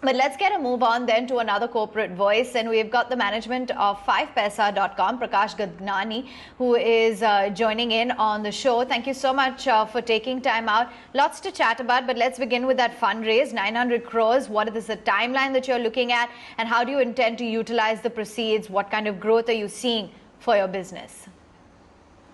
But let's get a move on then to another corporate voice. And we've got the management of 5paisa.com, Prakarsh Gagdani, who is joining in on the show. Thank you so much for taking time out. Lots to chat about, but let's begin with that fundraise, 900 crores. What is the timeline that you're looking at? And how do you intend to utilize the proceeds? What kind of growth are you seeing for your business?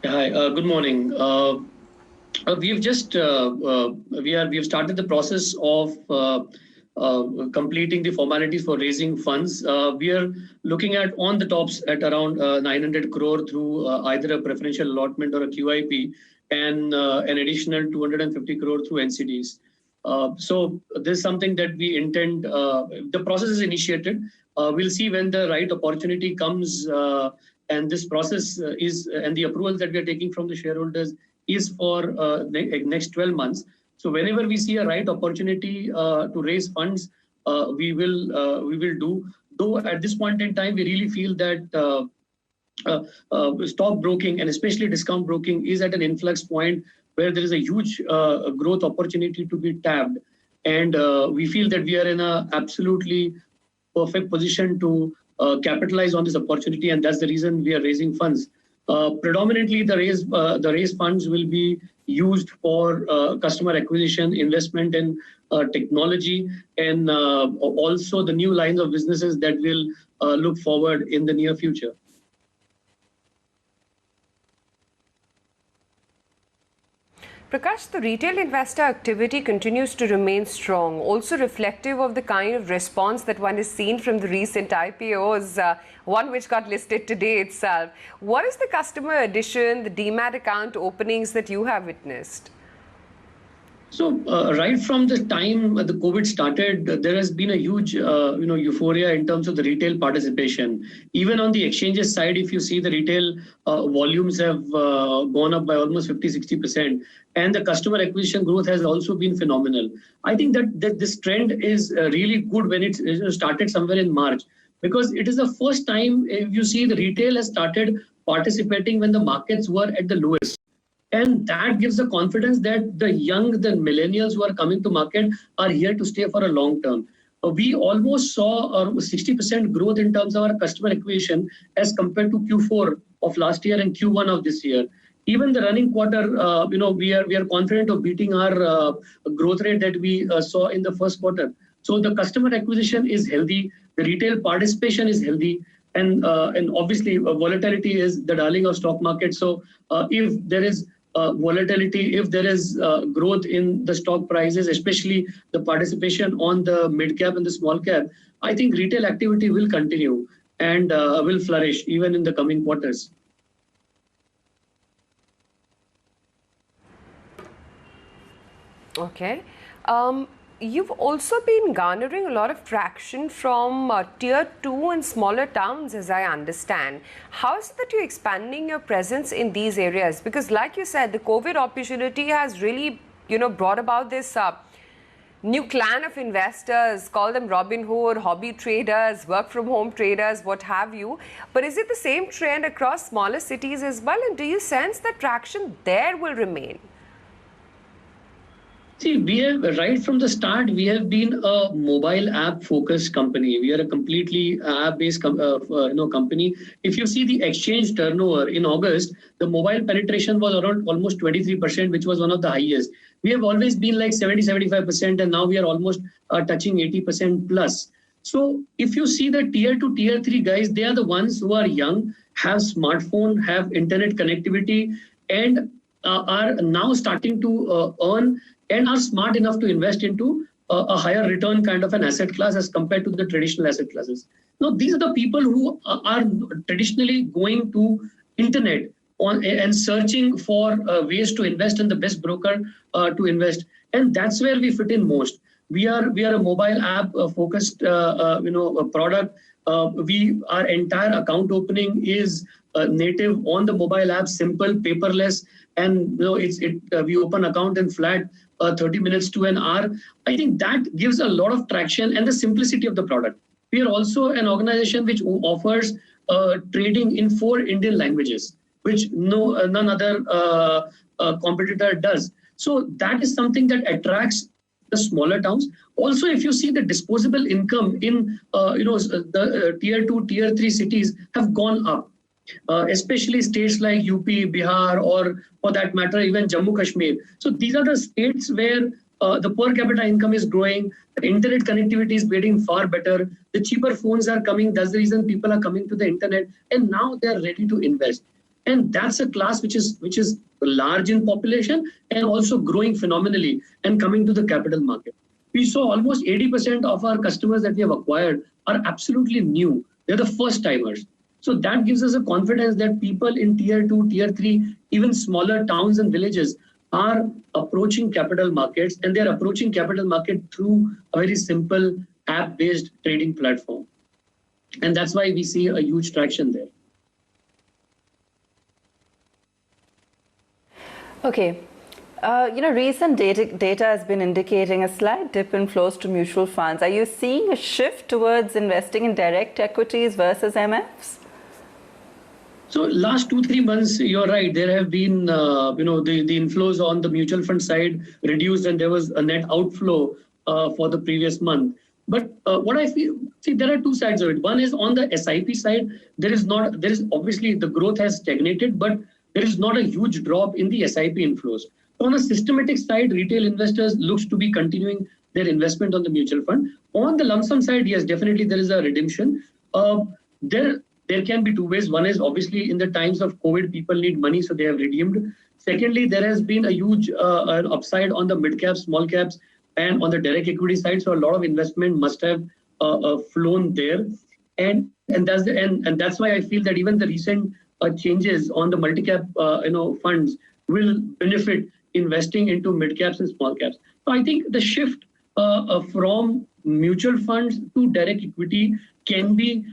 Hi, good morning. We've just we've started the process of completing the formalities for raising funds. We are looking at on the tops at around 900 crore through either a preferential allotment or a QIP, and an additional 250 crore through NCDs. So this is something that we intend. The process is initiated. We'll see when the right opportunity comes, and this process and the approvals that we are taking from the shareholders is for next 12 months. So whenever we see a right opportunity to raise funds, we will do. Though at this point in time, we really feel that stock broking and especially discount broking is at an influx point where there is a huge growth opportunity to be tapped, and we feel that we are in a absolutely perfect position to capitalize on this opportunity, and that's the reason we are raising funds. Predominantly, the raise funds will be used for customer acquisition, investment in technology, and also the new lines of businesses that will look forward in the near future. Prakash, the retail investor activity continues to remain strong, also reflective of the kind of response that one has seen from the recent IPOs, one which got listed today itself. What is the customer addition, the demat account openings that you have witnessed? So right from the time the COVID started, there has been a huge euphoria in terms of the retail participation. Even on the exchanges side, if you see, the retail volumes have gone up by almost 50-60%, and the customer acquisition growth has also been phenomenal. I think that this trend is really good when it started somewhere in March, because it is the first time, if you see, the retail has started participating when the markets were at the lowest. And that gives the confidence that the millennials who are coming to market are here to stay for a long term. We almost saw a 60% growth in terms of our customer acquisition as compared to Q4 of last year and Q1 of this year. Even the running quarter, we are confident of beating our growth rate that we saw in the first quarter. So the customer acquisition is healthy, the retail participation is healthy, and obviously volatility is the darling of stock market. So if there is volatility, if there is growth in the stock prices, especially the participation on the mid cap and the small cap, I think retail activity will continue and will flourish even in the coming quarters. Okay. You've also been garnering a lot of traction from tier 2 and smaller towns, as I understand. How is it that you're expanding your presence in these areas? Because like you said, the COVID opportunity has really, brought about this new clan of investors, call them Robin Hood, hobby traders, work from home traders, what have you. But is it the same trend across smaller cities as well? And do you sense that traction there will remain? See, we have right from the start, we have been a mobile app focused company. We are a completely app based company. If you see the exchange turnover in August, the mobile penetration was around almost 23%, which was one of the highest. We have always been like 70-75%, and now we are almost touching 80% plus. So if you see the tier 2, tier 3 guys, they are the ones who are young, have smartphone, have internet connectivity, and are now starting to earn and are smart enough to invest into a higher return kind of an asset class as compared to the traditional asset classes. Now, these are the people who are traditionally going to internet and searching for ways to invest in the best broker to invest. And that's where we fit in most. We are a mobile app focused product. Our entire account opening is native on the mobile app, simple, paperless, and we open account in flat 30 minutes to an hour. I think that gives a lot of traction and the simplicity of the product. We are also an organization which offers trading in 4 Indian languages, which none other competitor does. So that is something that attracts the smaller towns. Also, if you see the disposable income in the tier 2, tier 3 cities have gone up. Especially states like UP, Bihar, or for that matter, even Jammu Kashmir. So these are the states where the per capita income is growing, the internet connectivity is getting far better, the cheaper phones are coming. That's the reason people are coming to the internet, and now they are ready to invest. And that's a class which is large in population and also growing phenomenally and coming to the capital market. We saw almost 80% of our customers that we have acquired are absolutely new. They're the first timers. So that gives us a confidence that people in tier 2, tier 3, even smaller towns and villages are approaching capital markets, and they're approaching capital market through a very simple app-based trading platform. And that's why we see a huge traction there. Okay. Recent data has been indicating a slight dip in flows to mutual funds. Are you seeing a shift towards investing in direct equities versus MFs? So last 2-3 months, you're right. There have been, the inflows on the mutual fund side reduced, and there was a net outflow for the previous month. But what I feel, there are two sides of it. One is on the SIP side. There is obviously the growth has stagnated, but there is not a huge drop in the SIP inflows. On a systematic side, retail investors looks to be continuing their investment on the mutual fund. On the lump sum side, yes, definitely there is a redemption. There can be two ways. One is obviously in the times of COVID, people need money, so they have redeemed. Secondly, there has been a huge upside on the mid caps, small caps, and on the direct equity side. So a lot of investment must have flown there, and that's why I feel that even the recent changes on the multi-cap funds will benefit investing into mid caps and small caps. So I think the shift from mutual funds to direct equity can be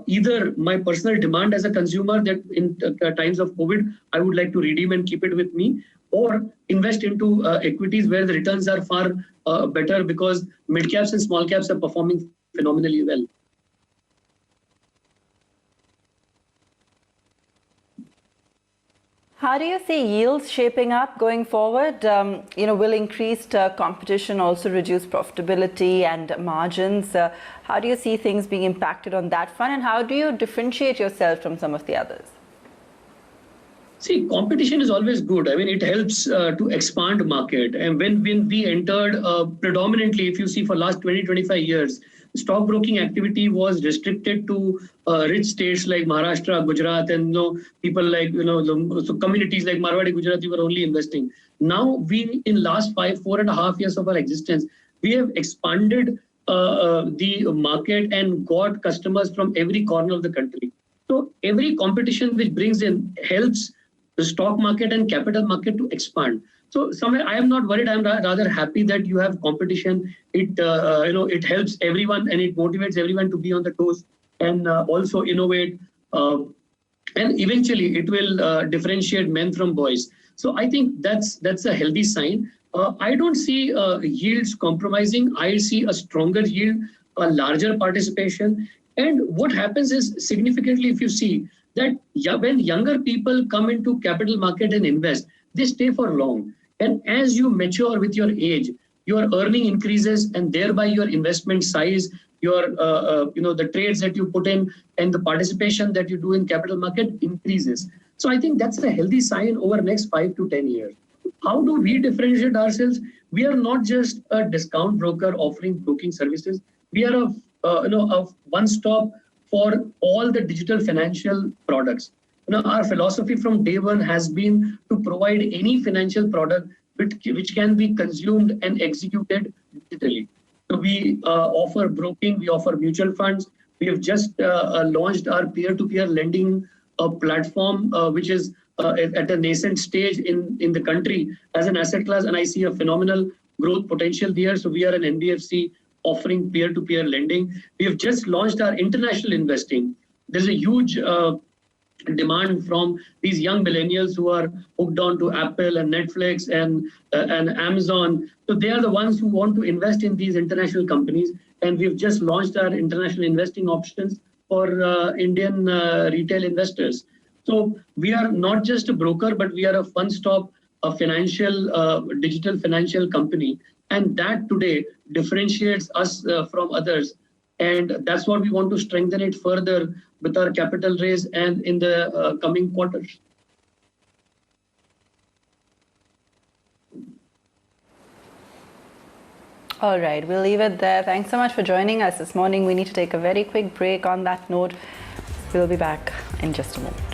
either my personal demand as a consumer that in times of COVID, I would like to redeem and keep it with me, or invest into equities where the returns are far better because mid caps and small caps are performing phenomenally well. How do you see yields shaping up going forward? Will increased competition also reduce profitability and margins? How do you see things being impacted on that front, and how do you differentiate yourself from some of the others? See, competition is always good. I mean, it helps to expand market. And when we entered predominantly, if you see for last 20-25 years, stockbroking activity was restricted to rich states like Maharashtra, Gujarat, and people like so communities like Marwadi, Gujarati were only investing. Now we, in last 4.5 years of our existence, we have expanded the market and got customers from every corner of the country. So every competition which brings in helps the stock market and capital market to expand. So somewhere I am not worried. I'm rather happy that you have competition. It helps everyone and it motivates everyone to be on the toes and also innovate. And eventually it will differentiate men from boys. So I think that's a healthy sign. I don't see yields compromising. I see a stronger yield, a larger participation. And what happens is significantly, if you see that when younger people come into capital market and invest, they stay for long. And as you mature with your age, your earning increases and thereby your investment size, your the trades that you put in and the participation that you do in capital market increases. So I think that's a healthy sign over the next 5 to 10 years. How do we differentiate ourselves? We are not just a discount broker offering broking services. We are a one-stop for all the digital financial products. Our philosophy from day one has been to provide any financial product which can be consumed and executed digitally. So we offer broking, we offer mutual funds. We have just launched our peer-to-peer lending platform, which is at a nascent stage in the country as an asset class, and I see a phenomenal growth potential there. So we are an NBFC offering peer-to-peer lending. We have just launched our international investing. There's a huge demand from these young millennials who are hooked on to Apple and Netflix and Amazon. So they are the ones who want to invest in these international companies. And we've just launched our international investing options for Indian retail investors. So we are not just a broker, but we are a one-stop digital financial company And that today differentiates us from others. And that's what we want to strengthen it further with our capital raise and in the coming quarters. All right, we'll leave it there. Thanks so much for joining us this morning. We need to take a very quick break on that note. We'll be back in just a moment.